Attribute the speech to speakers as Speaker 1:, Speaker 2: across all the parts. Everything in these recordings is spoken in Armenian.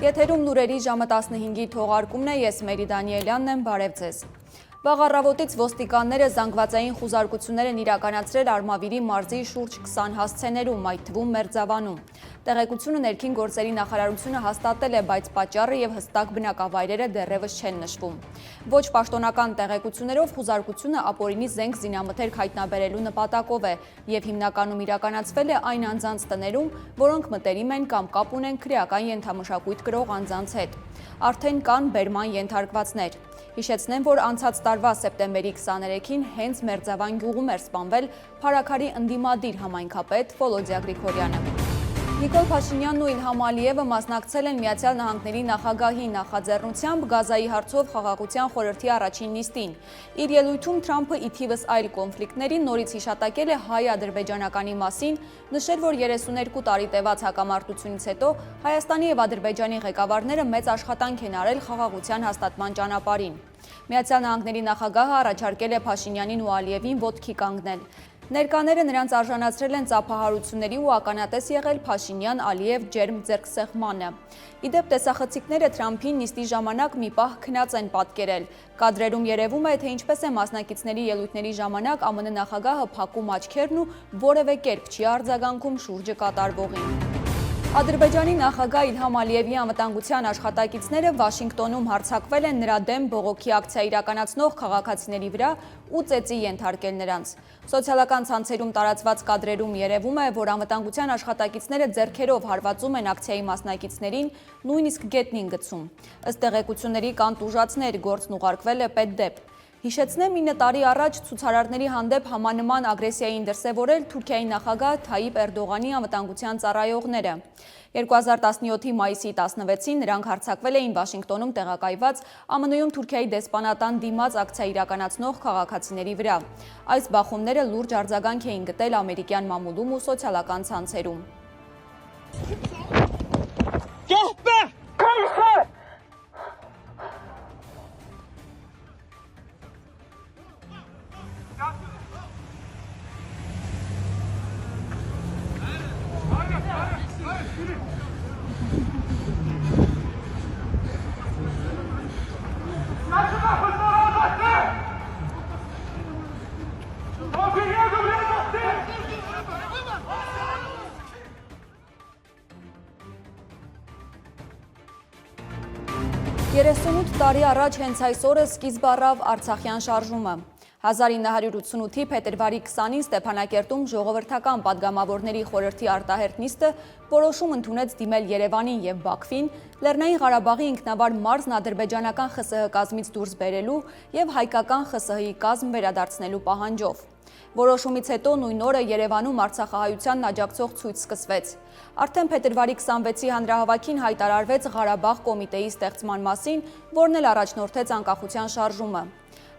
Speaker 1: Եթերում լուրերի ժամը 15-ի թողարկումն է, ես Մերի Դանիելյանն եմ, բարև ձեզ։ Վաղ առավոտից ոստիկանները զանգվածային խուզարկություններ են իրականացրել Արմավիրի մարզի շուրջ 20 հասցեներում, այդ թվում Մերձավանում։ Տեղեկությունը ներքին գործերի նախարարությունը հաստատել է, բայց պատճառը եւ հստակ բնակավայրերը դեռևս չեն նշվում։ Ոչ պաշտոնական տեղեկություններով խուզարկությունը ապօրինի զենք զինամթերք հայտնաբերելու նպատակով է եւ հիմնականում իրականացվել է այն անձանց տներում, որոնք մտերիմ են կամ կապ ունեն քրեական ենթամշակույթ կրող անձանց հետ։ Արդեն կան բերման ենթարկվածներ։ Հիշեցնեմ, որ անցած տարվա սեպտեմբերի 23-ին հենց Մերձավան գյուղում էր սպանվել Փարաքարի ընդդիմադիր համայնքապետ Վոլոդիա Գրիգորյանը։ Նիկոլ Փաշինյանն ու Իլհամ Ալիևը մասնակցել են Միացյալ Նահանգների նախագահի նախաձեռնությամբ Գազայի հարցով խաղաղության խորհրդի առաջին նիստին։ Իր ելույթում Թրամփը ի թիվս այլ կոնֆլիկտների նորից հիշատակել է հայ-ադրբեջանականի մասին, նշել, որ 32 տարի տևած հակամարտությունից հետո Հայաստանի եւ Ադրբեջանի ղեկավարները մեծ աշխատանք են արել խաղաղության հաստատման ճանապարհին։ Միացյալ Նահանգների նախագահը առաջարկել է Փաշինյանին ու Ալիևին ոտքի կանգնել։ Ներկաները նրանց արժանացրել են ծափահարությունների ու ականատես եղել Փաշինյան-Ալիև ջերմ ձեռքսեղմանը։ Իդեպ տեսախցիկները Թրամփին նիստի ժամանակ մի պահ քնած են պատկերել։ Կադրերում երևում է, թե ինչպես է մասնակիցների ելույթների ժամանակ ԱՄՆ նախագահը փակում աչքերն ու որևէ կերպ չի արձագանքում շուրջը կատարվողին։ Ադրբեջանի նախագահ Իլհամ Ալիևի անվտանգության աշխատակիցները Վաշինգտոնում հարձակվել են նրա դեմ բողոքի ակցիա իրականացնող քաղաքացիների վրա ու ծեծի ենթարկել նրանց։ Սոցիալական ցանցերում տարածված կադրերում երևում է, որ անվտանգության աշխատակիցները ձեռքերով հարվածում են ակցիայի մասնակիցներին, նույնիսկ գետնին գցում։ Ըստ տեղեկությունների կան տուժածներ, գործն ուղարկվել է պետդեպ։ Հիշեցնեմ 9 տարի առաջ ցուցարարների հանդեպ համանման ագրեսիային դրսևորել Թուրքիայի նախագահ Թայիպ Էրդողանի անվտանգության ծառայողները։ 2017-ի մայիսի 16-ին նրանք հարձակվել էին Վաշինգտոնում տեղակայված ԱՄՆ-ում Թուրքիայի դեսպանատան դիմաց ակցիա իրականացնող քաղաքացիների վրա։ Այս բախումները լուրջ արձագանք էին գտել ամերիկյան մամուլում ու սոցիալական ցանցերում։ Երեսունութ տարի առաջ հենց այս օրը սկիզբ առավ Արցախյան շարժումը։ 1988-ի փետրվարի 20-ին Ստեփանակերտում ժողովրդական падգամավորների խորհրդի արտահերթ նիստը որոշում ընդունեց դիմել Երևանին եւ Բաքվին Լեռնային Ղարաբաղի ինքնավար մարզն ադրբեջանական ԽՍՀ կազմից դուրս բերելու եւ հայկական ԽՍՀ-ի կազմ վերադարձնելու պահանջով։ Որոշումից հետո նույն օրը Երևանում Արցախահայությանն աջակցող ցույց սկսվեց։ Արդեն փետրվարի 26-ի հանրահավաքին հայտարարվեց Ղարաբաղ կոմիտեի ստեղծման մասին, որն էլ առաջնորդեց անկախության շարժումը։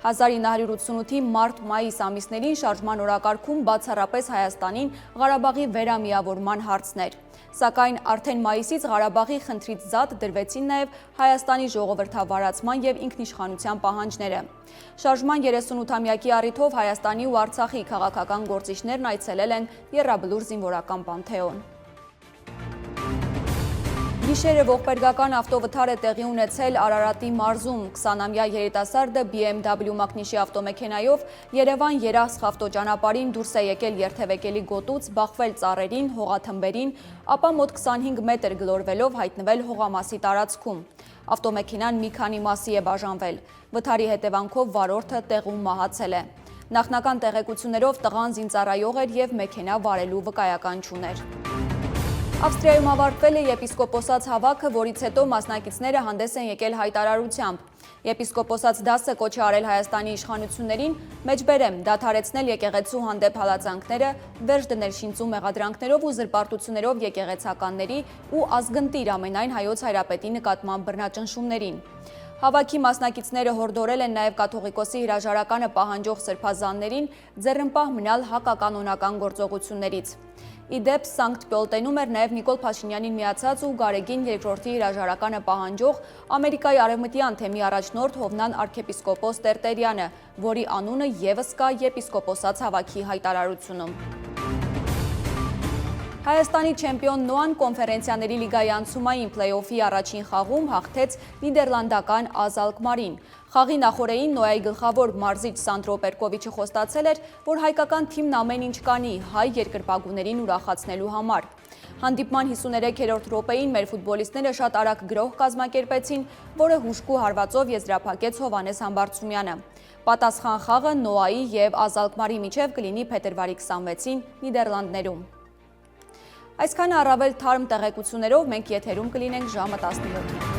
Speaker 1: 1988-ի մարտ-մայիս ամիսներին շարժման օրակարգում բացառապես Հայաստանին Ղարաբաղի վերամիավորման հարցն էր։ Սակայն արդեն մայիսից Ղարաբաղի խնդրից զատ դրվեցին նաև Հայաստանի ժողովրդավարացման եւ ինքնիշխանության պահանջները։ Շարժման 38-ամյակի առիթով Հայաստանի ու Արցախի քաղաքական գործիչներն այցելել են Եռաբլուր զինվորական պանթեոն։ Գիշերը ողբերգական ավտովթար է տեղի ունեցել Արարատի մարզում։ 20-ամյա երիտասարդը BMW մակնիշի ավտոմեքենայով Երևան-Երասխ ավտոճանապարհին դուրս է եկել երթևեկելի գոտուց, բախվել ծառերին, հողաթմբերին, ապա մոտ 25 մետր գլորվելով հայտնվել հողամասի տարածքում։ Ավտոմեքենան մի քանի մասի է բաժանվել։ Վթարի հետևանքով վարորդը տեղում մահացել է։ Նախնական տեղեկություններով տղան զինծառայող էր եւ մեքենա վարելու վկայական չուներ։ Ավստրիայում ավարտվել է եպիսկոպոսաց հավաքը, որից հետո մասնակիցները հանդես են եկել հայտարարությամբ։ Եպիսկոպոսաց դասը կոչ է արել Հայաստանի իշխանություններին մեջբերեմ դադարեցնել եկեղեցու հանդեպ հալածանքները, վերջ դնել շինծու մեղադրանքներով ու զրպարտություններով եկեղեցականների ու ազգընտիր ամենայն հայոց հայրապետի նկատմամբ բռնաճնշումներին։ Հավաքի մասնակիցները հորդորել են նաև կաթողիկոսի հրաժարականը պահանջող սրբազաններին ձեռնպահ մնալ հակականոնական գործողություններից։ Իդեպ Սանկտ Պոլտենում էր նաև Նիկոլ Փաշինյանին միացած ու Գարեգին II-ի հրաժարականը պահանջող Ամերիկայի արևմտյան թեմի առաջնորդ Հովնան arczepiskopos Տերտերյանը, որի անունը եւս կա եպիսկոպոսաց հավաքի հայտարարությունում։ Հայաստանի չեմպիոն Նոան կոնֆերենցիաների լիգայի անցումային փլեյօֆի առաջին խաղում հաղթեց նիդերլանդական Ազ Ալքմարին։ Խաղի նախօրեին Նոյայի գլխավոր մարզիչ Սանդրո Պերկովիչը խոստացել էր, որ հայկական թիմն ամեն ինչ կանի հայ երկրպագուներին ուրախացնելու համար։ Հանդիպման 53-րդ րոպեին մեր ֆուտբոլիստները շատ արագ գրոհ կազմակերպեցին, որը հուժկու հարվածով եզրափակեց Հովհաննես Համբարձումյանը։ Պատասխան խաղը Նոայի և Ազ Ալքմարի միջև կլինի փետրվարի 26-ին Նիդերլանդներում։ Այսքանը առավել թարմ տեղեկություններով մենք եթերում կլինենք ժամը 17-ին։